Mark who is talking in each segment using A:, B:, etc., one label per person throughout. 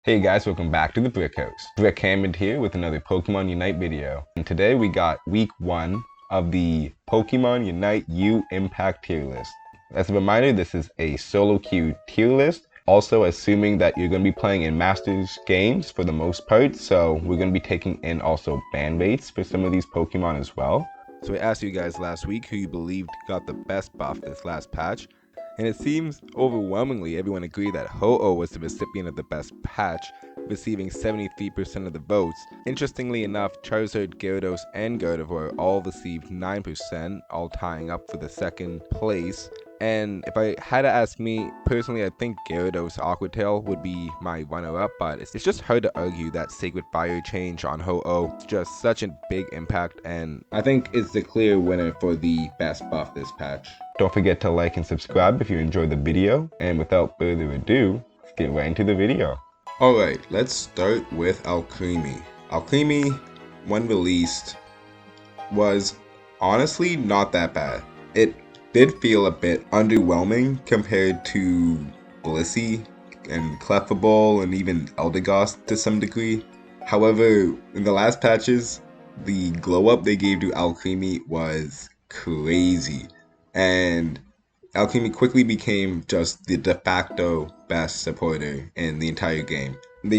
A: Hey guys, welcome back to the Brik House. Brik Hammond here with another Pokemon Unite video. And today we got week 1 of the Pokemon Unite U Impact tier list. As a reminder, this is a solo queue tier list, also assuming that you're going to be playing in Masters games for the most part, so we're going to be taking in also ban rates for some of these Pokemon as well. So I asked you guys last week who you believed got the best buff this last patch, and it seems overwhelmingly everyone agreed that Ho-Oh was the recipient of the best patch, receiving 73% of the votes. Interestingly enough, Charizard, Gyarados, and Gardevoir all received 9%, all tying up for the second place. And if I had to ask me, personally, I think Gyarados Aqua Tail would be my runner-up, but it's just hard to argue that Sacred Fire change on Ho-Oh. It's just such a big impact, and I think it's the clear winner for the best buff this patch. Don't forget to like and subscribe if you enjoyed the video, and without further ado, let's get right into the video.
B: Alright, let's start with Alcremie. Alcremie, when released, was honestly not that bad. It did feel a bit underwhelming compared to Blissey and Clefable and even Eldegoss to some degree. However, in the last patches, the glow up they gave to Alcremie was crazy, and Alcremie quickly became just the de facto best supporter in the entire game.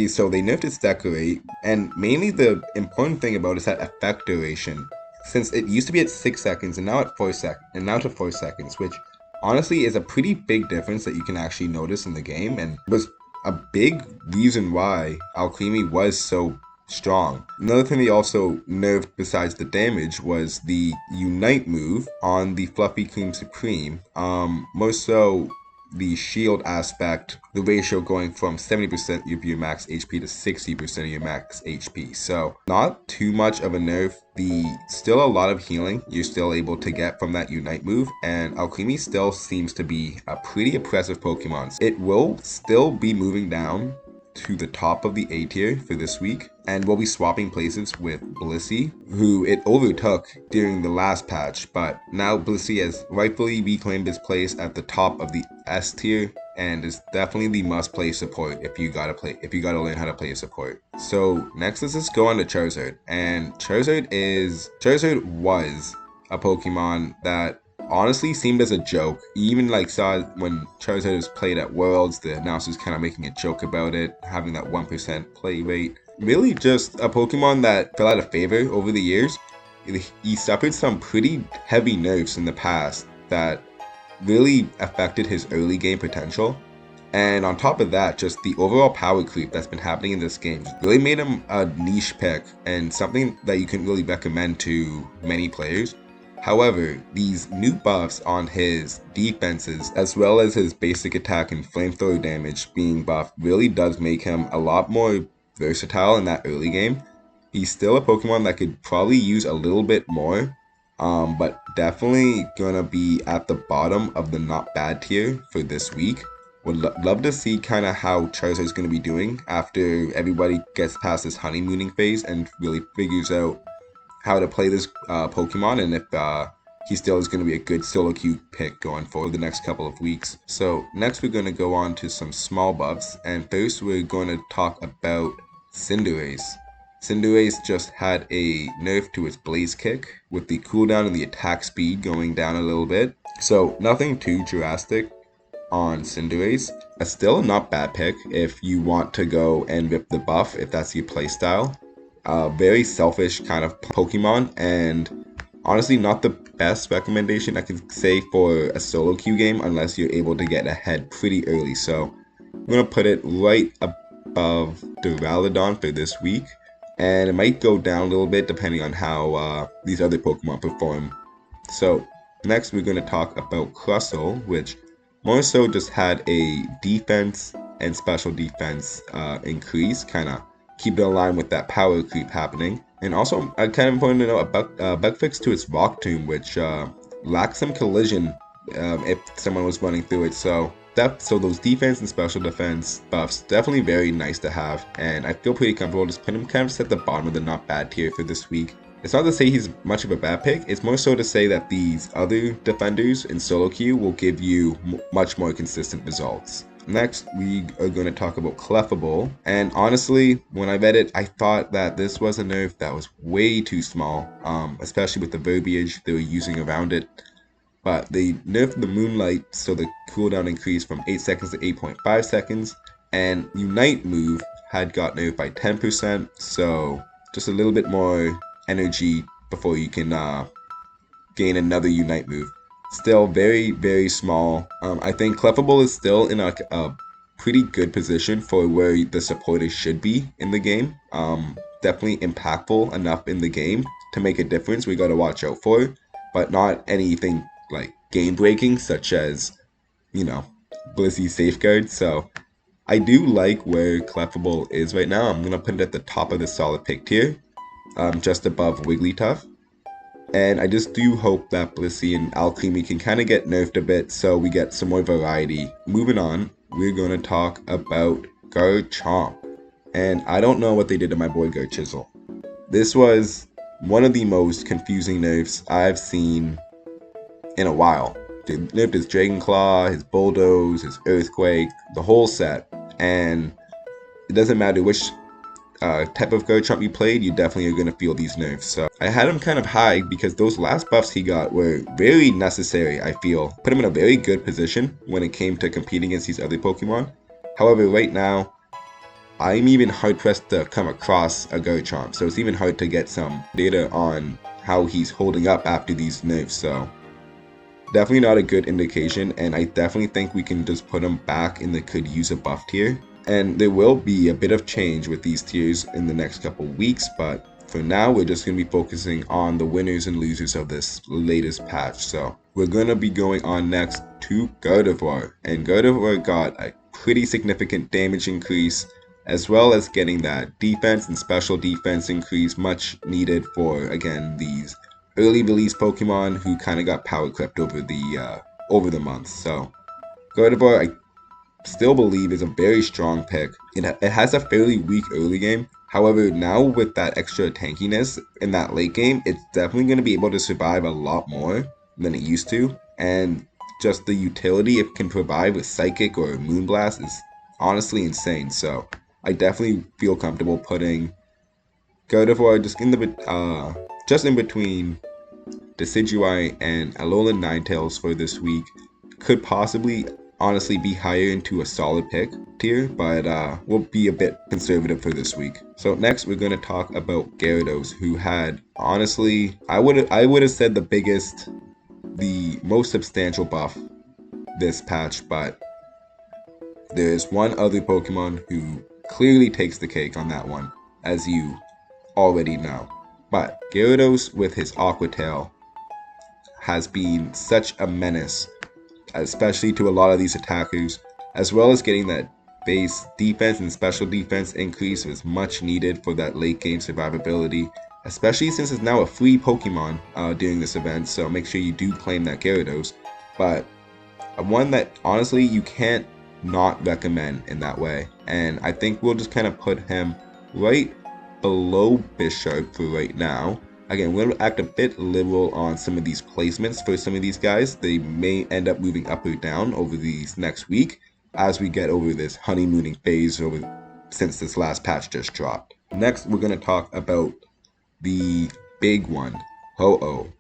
B: So they nerfed its decorate, and mainly the important thing about it is that effect duration. Since it used to be at 6 seconds and now at 4 seconds, and now to 4 seconds, which honestly is a pretty big difference that you can actually notice in the game, and was a big reason why Alcremie was so strong. Another thing they also nerfed besides the damage was the Unite move on the Fluffy Cream Supreme. More so the shield aspect, the ratio going from 70% of your max HP to 60% of your max HP. So not too much of a nerf. Still a lot of healing you're still able to get from that Unite move, and Alcremie still seems to be a pretty impressive Pokemon. It will still be moving down to the top of the A tier for this week, and we'll be swapping places with Blissey, who it overtook during the last patch, but now Blissey has rightfully reclaimed his place at the top of the S tier, and is definitely the must-play support if you gotta learn how to play a support. So next, let's just go on to Charizard, and Charizard was a Pokemon that honestly seemed as a joke. You even saw when Charizard was played at Worlds, the announcers kind of making a joke about it, having that 1% play rate. Really just a Pokemon that fell out of favor over the years. He suffered some pretty heavy nerfs in the past that really affected his early game potential. And on top of that, just the overall power creep that's been happening in this game really made him a niche pick and something that you can really recommend to many players. However, these new buffs on his defenses, as well as his basic attack and flamethrower damage being buffed, really does make him a lot more versatile in that early game. He's still a Pokemon that could probably use a little bit more, but definitely gonna be at the bottom of the not bad tier for this week. Would love to see kind of how Charizard's gonna be doing after everybody gets past this honeymooning phase and really figures out how to play this Pokemon, and if he still is going to be a good solo queue pick going forward the next couple of weeks. So next we're going to go on to some small buffs, and first we're going to talk about Cinderace. Cinderace just had a nerf to its Blaze Kick, with the cooldown and the attack speed going down a little bit. So nothing too drastic on Cinderace. Still a not bad pick if you want to go and rip the buff, if that's your playstyle. Very selfish kind of Pokemon, and honestly not the best recommendation I could say for a solo queue game unless you're able to get ahead pretty early. So I'm going to put it right above Duraludon for this week, and it might go down a little bit depending on how these other Pokemon perform. So next we're going to talk about Crustle, which more so just had a defense and special defense increase, kind of keep it aligned with that power creep happening. And also, kind of important to know about bug fix to its Rock Tomb, which lacks some collision if someone was running through it. So those defense and special defense buffs definitely very nice to have, and I feel pretty comfortable just putting them kind of at the bottom of the not bad tier for this week. It's not to say he's much of a bad pick, it's more so to say that these other defenders in solo queue will give you much more consistent results. Next, we are going to talk about Clefable, and honestly, when I read it, I thought that this was a nerf that was way too small, especially with the verbiage they were using around it. But they nerfed the Moonlight, so the cooldown increased from 8 seconds to 8.5 seconds, and Unite move had got nerfed by 10%, so just a little bit more energy before you can gain another Unite move. Still very, very small. I think Clefable is still in a pretty good position for where the supporters should be in the game. Definitely impactful enough in the game to make a difference we gotta watch out for, but not anything like game breaking such as, you know, Blissey Safeguard. So I do like where Clefable is right now. I'm gonna put it at the top of the solid pick tier, just above Wigglytuff. And I just do hope that Blissey and Alcremie can kind of get nerfed a bit so we get some more variety. Moving on, we're going to talk about Garchomp. And I don't know what they did to my boy Gar-chizzle. This was one of the most confusing nerfs I've seen in a while. They nerfed his Dragon Claw, his Bulldoze, his Earthquake, the whole set. And it doesn't matter which type of Garchomp you played, you definitely are going to feel these nerfs. So I had him kind of high because those last buffs he got were very necessary, I feel. Put him in a very good position when it came to competing against these other Pokemon. However, right now, I'm even hard pressed to come across a Garchomp, so it's even hard to get some data on how he's holding up after these nerfs. So definitely not a good indication, and I definitely think we can just put him back in the could use a buff tier. And there will be a bit of change with these tiers in the next couple weeks, but for now we're just going to be focusing on the winners and losers of this latest patch. So we're going to be going on next to Gardevoir, and Gardevoir got a pretty significant damage increase, as well as getting that defense and special defense increase, much needed for, again, these early release Pokemon who kind of got power crept over the months. So Gardevoir, I still believe is a very strong pick. It has a fairly weak early game. However, now with that extra tankiness in that late game, it's definitely going to be able to survive a lot more than it used to. And just the utility it can provide with Psychic or Moonblast is honestly insane. So I definitely feel comfortable putting Gardevoir just in between Decidueye and Alolan Ninetales for this week. Could possibly honestly be higher into a solid pick tier, but we'll be a bit conservative for this week. So next we're going to talk about Gyarados, who had, honestly, I would have said the most substantial buff this patch, but there's one other Pokemon who clearly takes the cake on that one, as you already know. But Gyarados with his Aqua Tail has been such a menace, especially to a lot of these attackers, as well as getting that base defense and special defense increase was much needed for that late game survivability, especially since it's now a free Pokemon during this event, so make sure you do claim that Gyarados. But one that honestly you can't not recommend in that way, and I think we'll just kind of put him right below Bisharp for right now. Again, we're going to act a bit liberal on some of these placements for some of these guys. They may end up moving up or down over these next week as we get over this honeymooning phase since this last patch just dropped. Next, we're going to talk about the big one, Ho-Oh.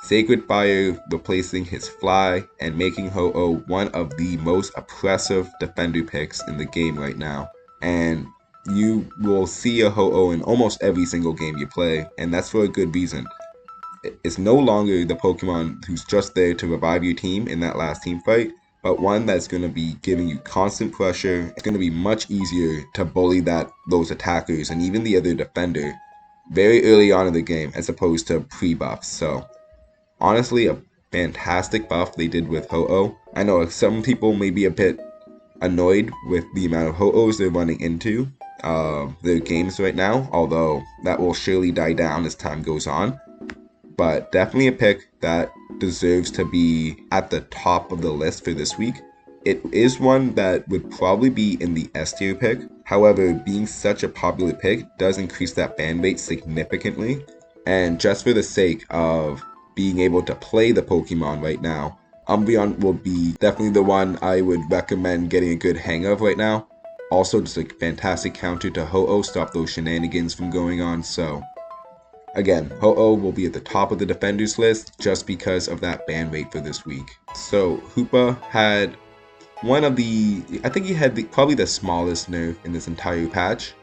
B: Sacred Fire replacing his Fly and making Ho-Oh one of the most oppressive defender picks in the game right now. And you will see a Ho-Oh in almost every single game you play, and that's for a good reason. It's no longer the Pokemon who's just there to revive your team in that last team fight, but one that's going to be giving you constant pressure. It's going to be much easier to bully those attackers and even the other defender very early on in the game as opposed to pre-buffs. So honestly, a fantastic buff they did with Ho-Oh. I know some people may be a bit annoyed with the amount of Ho-Ohs they're running into their games right now, although that will surely die down as time goes on. But definitely a pick that deserves to be at the top of the list for this week. It is one that would probably be in the S tier pick. However, being such a popular pick does increase that ban rate significantly. And just for the sake of being able to play the Pokemon right now, Umbreon will be definitely the one I would recommend getting a good hang of right now. Also, just a fantastic counter to Ho-Oh, stop those shenanigans from going on. So, again, Ho-Oh will be at the top of the defenders list just because of that ban rate for this week. So, Hoopa had one of the, I think he had probably the smallest nerf in this entire patch.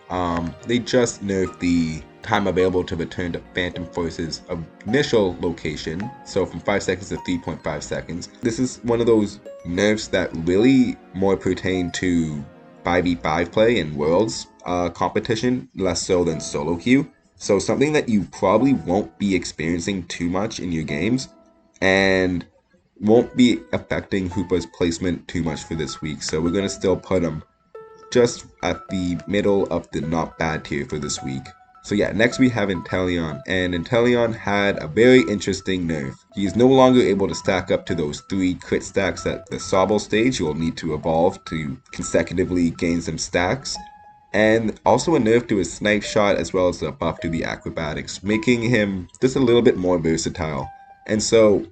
B: They just nerfed the time available to return to Phantom Force's initial location, so from 5 seconds to 3.5 seconds. This is one of those nerfs that really more pertain to 5v5 play and Worlds competition, less so than solo queue. So something that you probably won't be experiencing too much in your games, and won't be affecting Hoopa's placement too much for this week. So we're going to still put him just at the middle of the not bad tier for this week. So yeah, next we have Inteleon, and Inteleon had a very interesting nerf. He is no longer able to stack up to those 3 crit stacks at the Sobble stage. You'll need to evolve to consecutively gain some stacks. And also a nerf to his Snipe Shot, as well as a buff to the Acrobatics, making him just a little bit more versatile. And so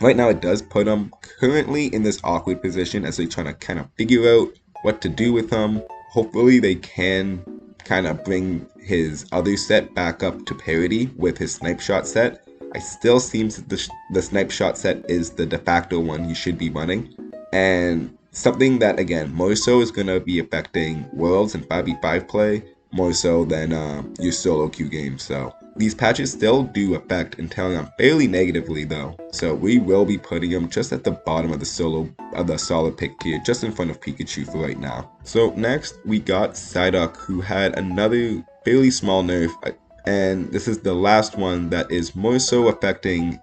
B: right now it does put him currently in this awkward position as they're trying to kind of figure out what to do with him. Hopefully they can kind of bring his other set back up to parity with his Snipe Shot set. I still seems that the Snipe Shot set is the de facto one you should be running, and something that again more so is going to be affecting Worlds and 5v5 play more so than your solo queue games. So these patches still do affect Inteleon fairly negatively though, so we will be putting him just at the bottom of the solid pick tier, just in front of Pikachu for right now. So next we got Psyduck, who had another fairly small nerf, and this is the last one that is more so affecting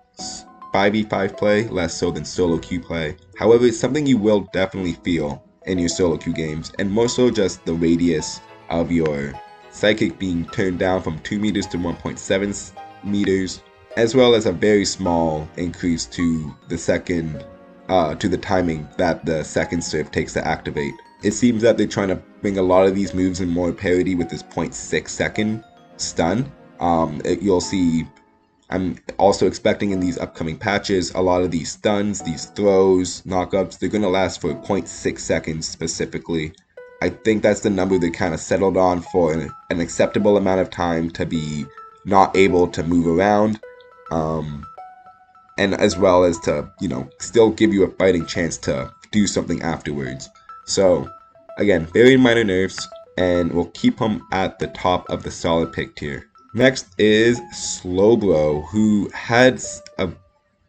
B: 5v5 play, less so than solo queue play. However, it's something you will definitely feel in your solo queue games, and more so just the radius of your Psychic being turned down from 2 meters to 1.7 meters, as well as a very small increase to the second, to the timing that the second surf takes to activate. It seems that they're trying to bring a lot of these moves in more parity with this 0.6 second stun. You'll see, I'm also expecting in these upcoming patches, a lot of these stuns, these throws, knockups, they're going to last for 0.6 seconds specifically. I think that's the number they kind of settled on for an acceptable amount of time to be not able to move around, and as well as to, still give you a fighting chance to do something afterwards. So again, very minor nerfs, and we'll keep him at the top of the solid pick tier. Next is Slowbro, who had a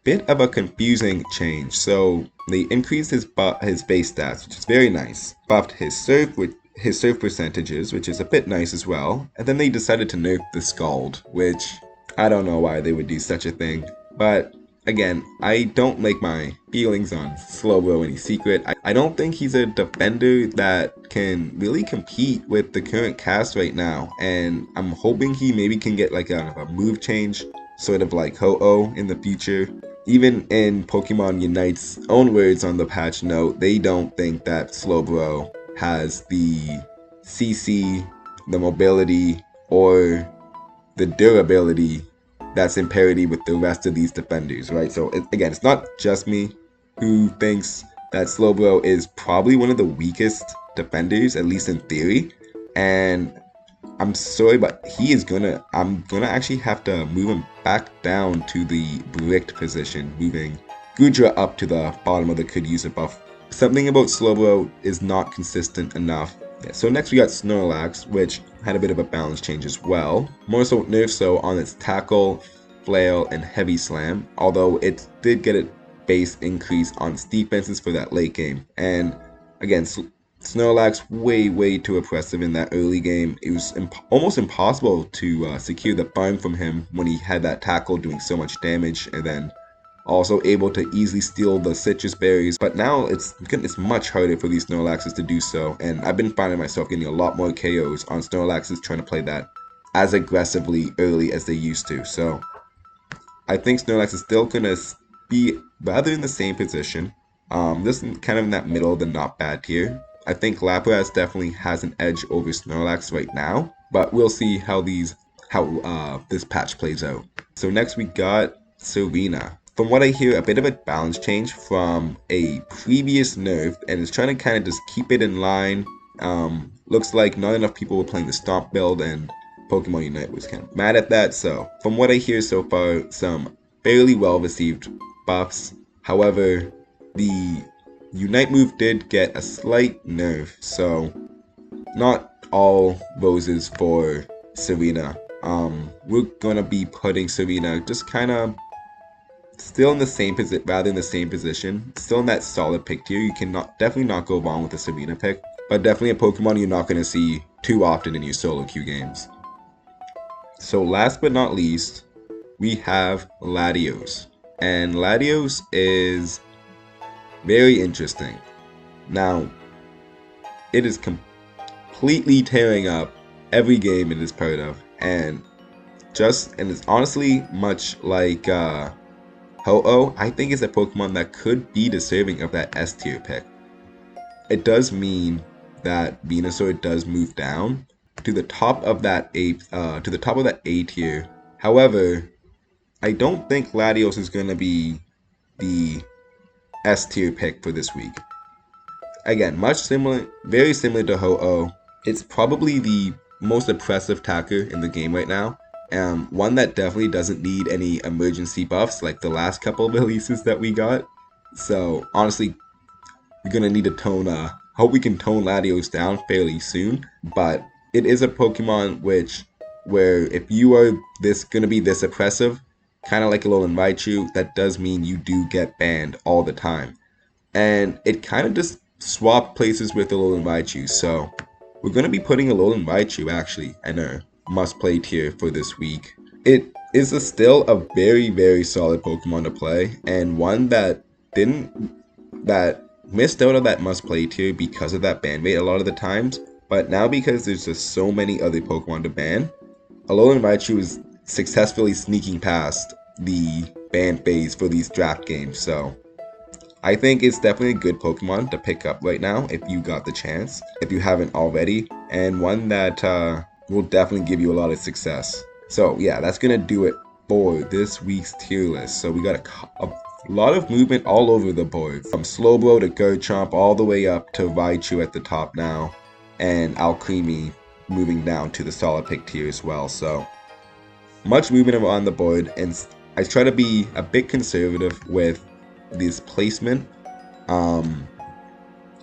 B: bit of a confusing change. So they increased his base stats, which is very nice. Buffed his surf percentages, which is a bit nice as well. And then they decided to nerf the Scald, which I don't know why they would do such a thing. But again, I don't make my feelings on Slowbro any secret. I don't think he's a defender that can really compete with the current cast right now. And I'm hoping he maybe can get like a move change, sort of like Ho-Oh in the future. Even in Pokemon Unite's own words on the patch note, they don't think that Slowbro has the CC, the mobility, or the durability that's in parity with the rest of these defenders, right? So again, it's not just me who thinks that Slowbro is probably one of the weakest defenders, at least in theory. And I'm sorry, but I'm gonna actually have to move him back down to the Bricked position, moving Gudra up to the bottom of the could use a buff. Something about Slowbro is not consistent enough. Yeah, so next we got Snorlax, which had a bit of a balance change as well. More so nerf so on its Tackle, Flail, and Heavy Slam, although it did get a base increase on its defenses for that late game. And again, Snorlax way too oppressive in that early game. It was almost impossible to secure the farm from him when he had that Tackle doing so much damage, and then also able to easily steal the citrus berries. But now it's much harder for these Snorlaxes to do so, and I've been finding myself getting a lot more KOs on Snorlaxes trying to play that as aggressively early as they used to. So I think Snorlax is still gonna be rather in the same position, this is kind of in that middle of the not bad tier. I think Lapras definitely has an edge over Snorlax right now, but we'll see how these how this patch plays out. So next we got Tsareena. From what I hear, a bit of a balance change from a previous nerf, and it's trying to kind of just keep it in line. Looks like not enough people were playing the Stomp build, and Pokemon Unite was kind of mad at that. So from what I hear so far, some fairly well received buffs. However, the Unite move did get a slight nerf, so not all roses for Tsareena. We're gonna be putting Tsareena just kind of still in the same position, rather in the same position, still in that solid pick tier. You can definitely not go wrong with a Tsareena pick, but definitely a Pokemon you're not gonna see too often in your solo queue games. So last but not least, we have Latios, and Latios is very interesting. Now, it is completely tearing up every game it is part of, and it's honestly much like Ho-Oh. I think it's a Pokemon that could be deserving of that S tier pick. It does mean that Venusaur does move down to the top of that A tier. However, I don't think Latios is going to be the S tier pick for this week. Again, very similar to Ho-Oh. It's probably the most oppressive attacker in the game right now. One that definitely doesn't need any emergency buffs like the last couple of releases that we got. So honestly, we're gonna need to hope we can tone Latios down fairly soon. But it is a Pokemon where if you are gonna be this oppressive, kind of like a Alolan Raichu, that does mean you do get banned all the time. And it kind of just swapped places with Alolan Raichu, so we're going to be putting Alolan Raichu actually in our must-play tier for this week. It is still a very, very solid Pokemon to play, and one that missed out on that must-play tier because of that ban rate a lot of the times, but now because there's just so many other Pokemon to ban, Alolan Raichu is successfully sneaking past the ban phase for these draft games, so I think it's definitely a good Pokemon to pick up right now if you got the chance, if you haven't already, and one that will definitely give you a lot of success. So yeah, that's gonna do it for this week's tier list. So we got a lot of movement all over the board, from Slowbro to Garchomp all the way up to Raichu at the top now, and Alcremie moving down to the solid pick tier as well. So much movement on the board, and I try to be a bit conservative with this placement.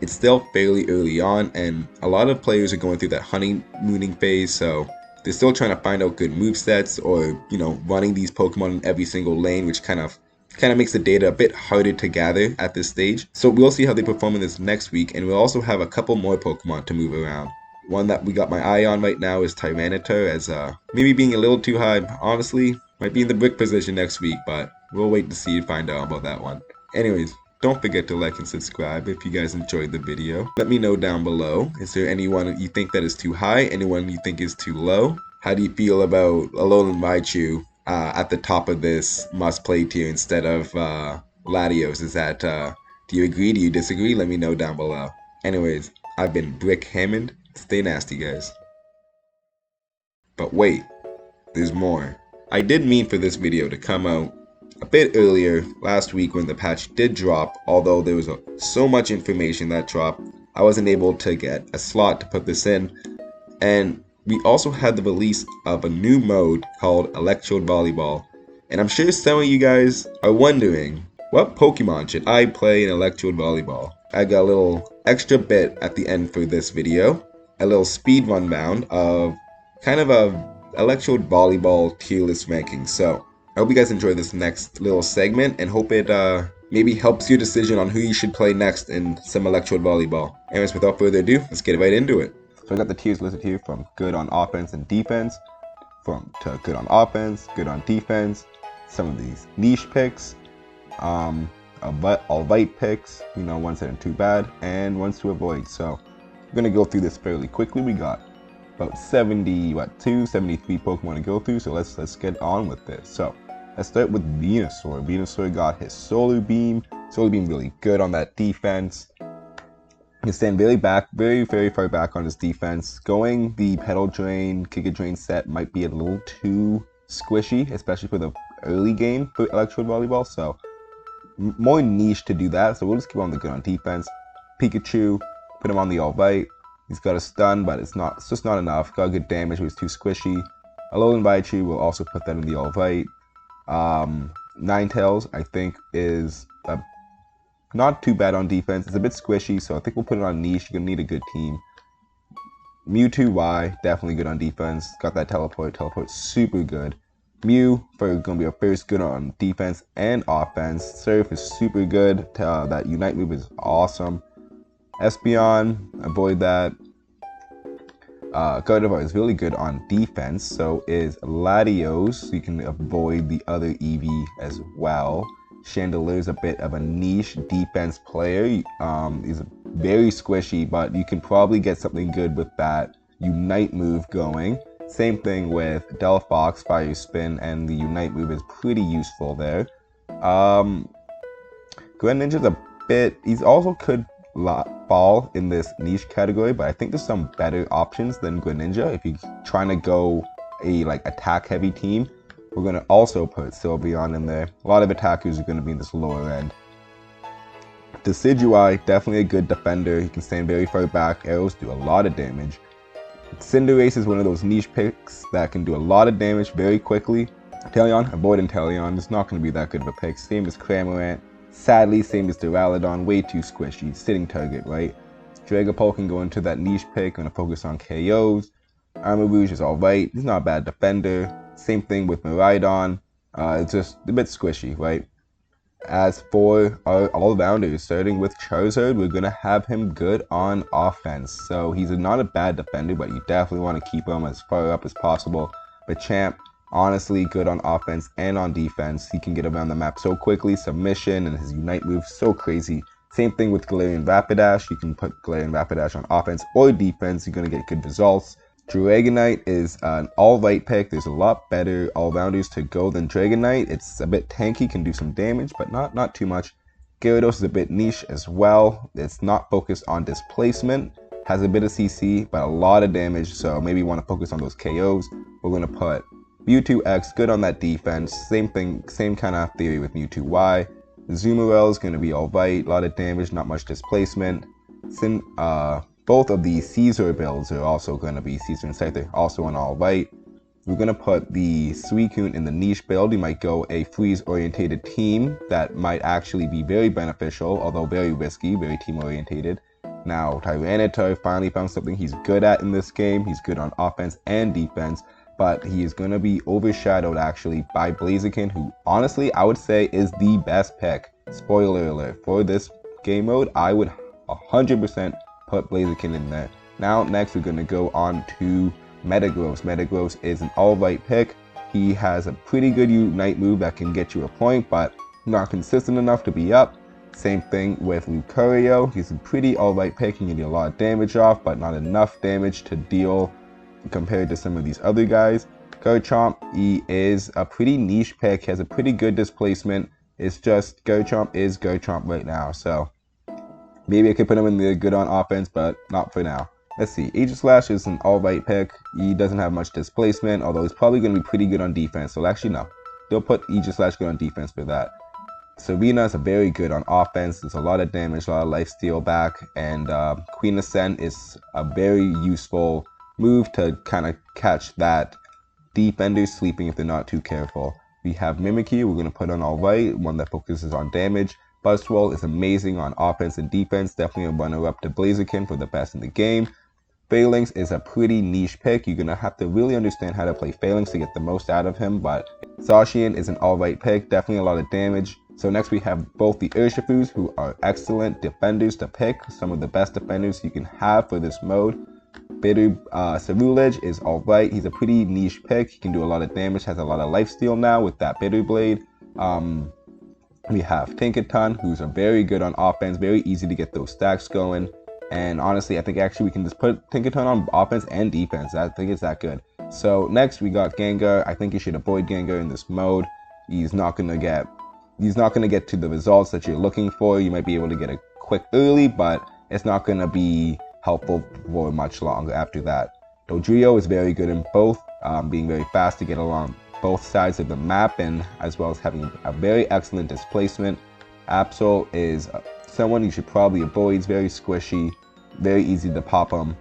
B: It's still fairly early on, and a lot of players are going through that honeymooning phase, so they're still trying to find out good movesets, or running these Pokemon in every single lane, which kind of makes the data a bit harder to gather at this stage. So we'll see how they perform in this next week, and we'll also have a couple more Pokemon to move around. One that we got my eye on right now is Tyranitar, as maybe being a little too high. Honestly, might be in the Brik position next week, but we'll wait to see and find out about that one. Anyways, don't forget to like and subscribe if you guys enjoyed the video. Let me know down below. Is there anyone you think that is too high? Anyone you think is too low? How do you feel about Alolan Raichu at the top of this must-play tier instead of Latios? Is that, do you agree? Do you disagree? Let me know down below. Anyways, I've been Brik Hammond. Stay nasty, guys. But wait, there's more. I did mean for this video to come out a bit earlier last week when the patch did drop. Although there was so much information that dropped, I wasn't able to get a slot to put this in. And we also had the release of a new mode called Electrode Volleyball. And I'm sure some of you guys are wondering, what Pokemon should I play in Electrode Volleyball? I got a little extra bit at the end for this video, a little speed rundown of kind of a Electrode Volleyball tier list ranking. So I hope you guys enjoy this next little segment, and hope it maybe helps your decision on who you should play next in some Electrode Volleyball. Anyways, without further ado, let's get right into it. So I got the tiers listed here from good on offense and defense, to good on offense, good on defense, some of these niche picks, all right picks, ones that aren't too bad, and ones to avoid. So I'm gonna go through this fairly quickly. We got about 73 Pokemon to go through, so let's get on with this. So let's start with Venusaur. Venusaur got his Solar Beam. Solar Beam really good on that defense.
A: He can stand very far back on his defense. Going the Pedal Drain, Giga Drain set might be a little too squishy, especially for the early game for Electrode Volleyball, so more niche to do that, so we'll just keep on the good on defense. Pikachu, put him on the All-Bite. He's got a stun, but it's just not enough. Got good damage, but he's too squishy. Alolan Raichu will also put that in the All-Bite. Ninetales, I think, is not too bad on defense. It's a bit squishy, so I think we'll put it on niche. You're gonna need a good team. Mewtwo Y, definitely good on defense. Got that teleport super good. Mew, gonna be our first good on defense and offense. Surf is super good. That Unite move is awesome. Espeon, avoid that. Gardevoir is really good on defense, so is Latios, so you can avoid the other Eevee as well. Chandelure is a bit of a niche defense player. He's very squishy, but you can probably get something good with that Unite move going. Same thing with Delphox, Fire Spin, and the Unite move is pretty useful there. Greninja's a bit, he's also could fall in this niche category, but I think there's some better options than Greninja. If you're trying to go a attack heavy team, we're going to also put Sylveon in there. A lot of attackers are going to be in this lower end. Decidueye, definitely a good defender. He can stand very far back. Arrows do a lot of damage. Cinderace is one of those niche picks that can do a lot of damage very quickly. Inteleon, avoid Inteleon. It's not going to be that good of a pick. Same as Cramorant. Sadly, same as Duraludon, way too squishy. Sitting target, right? Dragapult can go into that niche pick. Gonna focus on KOs. Armarouge is alright. He's not a bad defender. Same thing with Miraidon. It's just a bit squishy, right? As for our all-rounders, starting with Charizard, we're gonna have him good on offense. So he's not a bad defender, but you definitely want to keep him as far up as possible. But Champ, honestly good on offense and on defense. He can get around the map so quickly. Submission and his Unite move so crazy. Same thing with Galarian Rapidash. You can put Galarian Rapidash on offense or defense. You're going to get good results. Dragonite is an all-right pick. There's a lot better all-rounders to go than Dragonite. It's a bit tanky, can do some damage, but not too much. Gyarados is a bit niche as well. It's not focused on displacement. Has a bit of CC, but a lot of damage, so maybe you want to focus on those KOs. We're going to put Mewtwo X, good on that defense. Same thing, same kind of theory with Mewtwo Y. Zoomerel is going to be alright, a lot of damage, not much displacement. Both of the Caesar builds are also going to be Caesar and Scyther, also an alright. We're going to put the Suicune in the niche build. You might go a freeze-orientated team that might actually be very beneficial, although very risky, very team-orientated. Now, Tyranitar finally found something he's good at in this game. He's good on offense and defense, but he is going to be overshadowed actually by Blaziken, who honestly I would say is the best pick. Spoiler alert, for this game mode, I would 100% put Blaziken in there. Now, next we're going to go on to Metagross. Metagross is an alright pick. He has a pretty good Unite move that can get you a point, but not consistent enough to be up. Same thing with Lucario. He's a pretty alright pick. He can get a lot of damage off, but not enough damage to deal compared to some of these other guys. Garchomp, he is a pretty niche pick. He has a pretty good displacement. It's just Garchomp is Garchomp right now, so maybe I could put him in the good on offense, but not for now. Let's see. Aegislash is an alright pick. He doesn't have much displacement, although he's probably going to be pretty good on defense. So actually, no. They'll put Aegislash good on defense for that. Tsareena is a very good on offense. There's a lot of damage, a lot of life steal back. And Queen Ascent is a very useful move to kind of catch that defender sleeping if they're not too careful. We have Mimikyu. We're going to put on alright, one that focuses on damage. Buzzwole is amazing on offense and defense. Definitely a runner-up to Blaziken for the best in the game. Phalanx is a pretty niche pick. You're going to have to really understand how to play Phalanx to get the most out of him, but Zacian is an alright pick. Definitely a lot of damage. So next we have both the Urshifus, who are excellent defenders to pick. Some of the best defenders you can have for this mode. Cerulege is alright. He's a pretty niche pick. He can do a lot of damage, has a lot of lifesteal now with that Bitter Blade. We have Tinkaton, who's a very good on offense, very easy to get those stacks going. And honestly, I think actually we can just put Tinkaton on offense and defense. I think it's that good. So next we got Gengar. I think you should avoid Gengar in this mode. He's not gonna get to the results that you're looking for. You might be able to get a quick early, but it's not going to be helpful for much longer after that. Dodrio is very good in both, being very fast to get along both sides of the map, and as well as having a very excellent displacement. Absol is someone you should probably avoid. He's very squishy, very easy to pop him.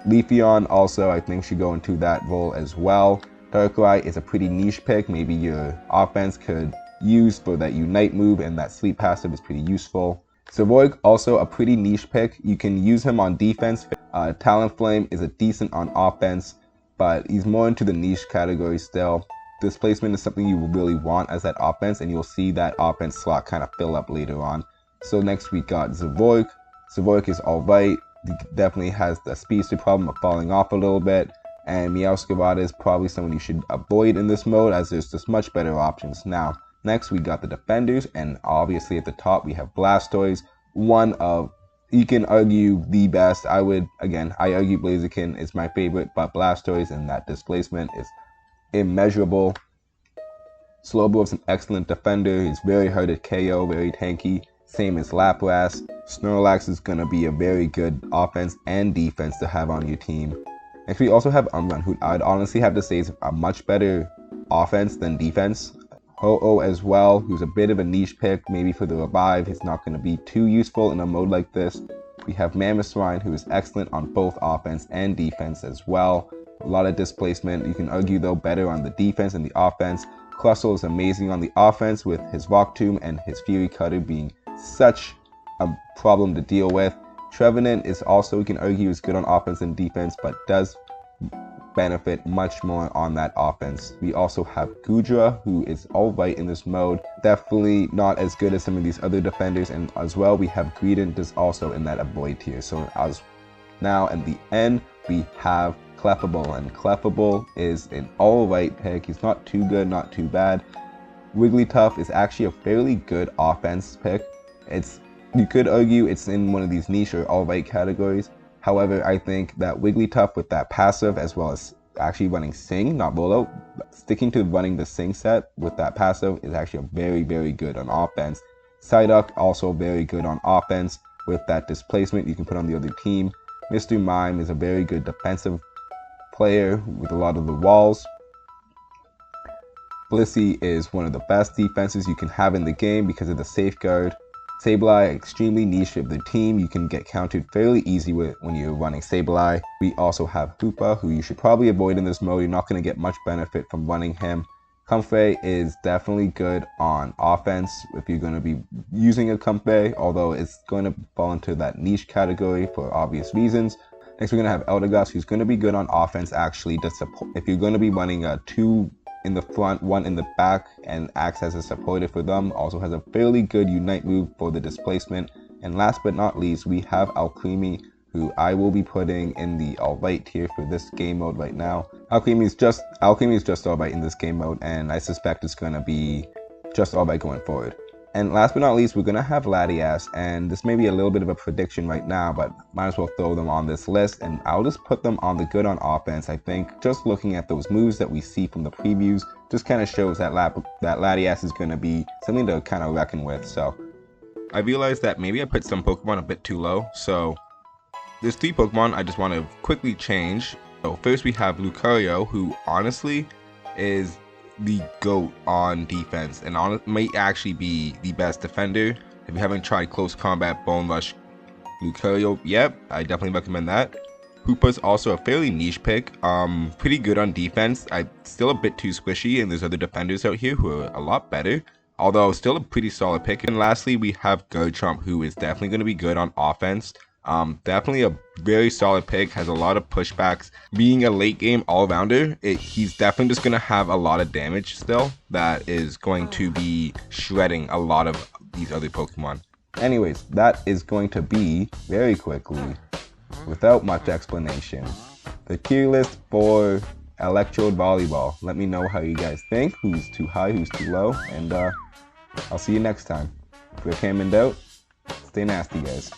A: Leafeon also, I think, should go into that role as well. Darkrai is a pretty niche pick. Maybe your offense could use for that Unite move, and that Sleep passive is pretty useful. Zoroark, also a pretty niche pick. You can use him on defense. Talonflame is a decent on offense, but he's more into the niche category still. Displacement is something you really want as that offense, and you'll see that offense slot kind of fill up later on. So next we got Zoroark. Zoroark is alright. He definitely has the speedster problem of falling off a little bit. And Meowscarada is probably someone you should avoid in this mode, as there's just much better options now. Next we got the defenders, and obviously at the top we have Blastoise, one of, you can argue, the best. I argue Blaziken is my favorite, but Blastoise and that displacement is immeasurable. Slowbro is an excellent defender. He's very hard to KO, very tanky. Same as Lapras. Snorlax is going to be a very good offense and defense to have on your team. Next we also have Umbreon, who I'd honestly have to say is a much better offense than defense. Ho-Oh as well, who's a bit of a niche pick, maybe for the revive. He's not going to be too useful in a mode like this. We have Mamoswine, who is excellent on both offense and defense as well. A lot of displacement. You can argue though better on the defense and the offense. Crustle is amazing on the offense with his Rock Tomb and his Fury Cutter being such a problem to deal with. Trevenant is also, you can argue, is good on offense and defense, but does benefit much more on that offense. We also have Goodra, who is alright in this mode. Definitely not as good as some of these other defenders, and as well we have Greedent is also in that avoid tier. So as now in the end we have Clefable, and Clefable is an alright pick. He's not too good, not too bad. Wigglytuff is actually a fairly good offense pick. You could argue it's in one of these niche or alright categories. However, I think that Wigglytuff with that passive, as well as actually running Sing, not Volo, sticking to running the Sing set with that passive is actually very, very good on offense. Psyduck also very good on offense with that displacement you can put on the other team. Mr. Mime is a very good defensive player with a lot of the walls. Blissey is one of the best defenses you can have in the game because of the safeguard. Sableye, extremely niche of the team. You can get countered fairly easy when you're running Sableye. We also have Hoopa, who you should probably avoid in this mode. You're not going to get much benefit from running him. Comfrey is definitely good on offense if you're going to be using a Comfrey, although it's going to fall into that niche category for obvious reasons. Next we're going to have Eldegoss, who's going to be good on offense actually to support. If you're going to be running a 2 in the front, 1 in the back, and acts as a supporter for them. Also has a fairly good Unite move for the displacement. And last but not least, we have Alcremie, who I will be putting in the alright tier for this game mode right now. Alcremie is just alright in this game mode, and I suspect it's going to be just alright going forward. And last but not least, we're going to have Latias, and this may be a little bit of a prediction right now, but might as well throw them on this list, and I'll just put them on the good on offense. I think just looking at those moves that we see from the previews just kind of shows that Latias is going to be something to kind of reckon with. So I realized that maybe I put some Pokemon a bit too low, so there's 3 Pokemon I just want to quickly change. So first we have Lucario, who honestly is the GOAT on defense and might actually be the best defender. If you haven't tried Close Combat Bone Rush Lucario yet, I definitely recommend that. Hoopa's also a fairly niche pick, pretty good on defense. I'm still a bit too squishy, and there's other defenders out here who are a lot better, although still a pretty solid pick. And lastly we have Garchomp, who is definitely going to be good on offense. Definitely a very solid pick, has a lot of pushbacks. Being a late game all-rounder, he's definitely just going to have a lot of damage still that is going to be shredding a lot of these other Pokemon. Anyways, that is going to be, very quickly, without much explanation, the tier list for Electrode Volleyball. Let me know how you guys think, who's too high, who's too low, and I'll see you next time. If you're in doubt, stay nasty, guys.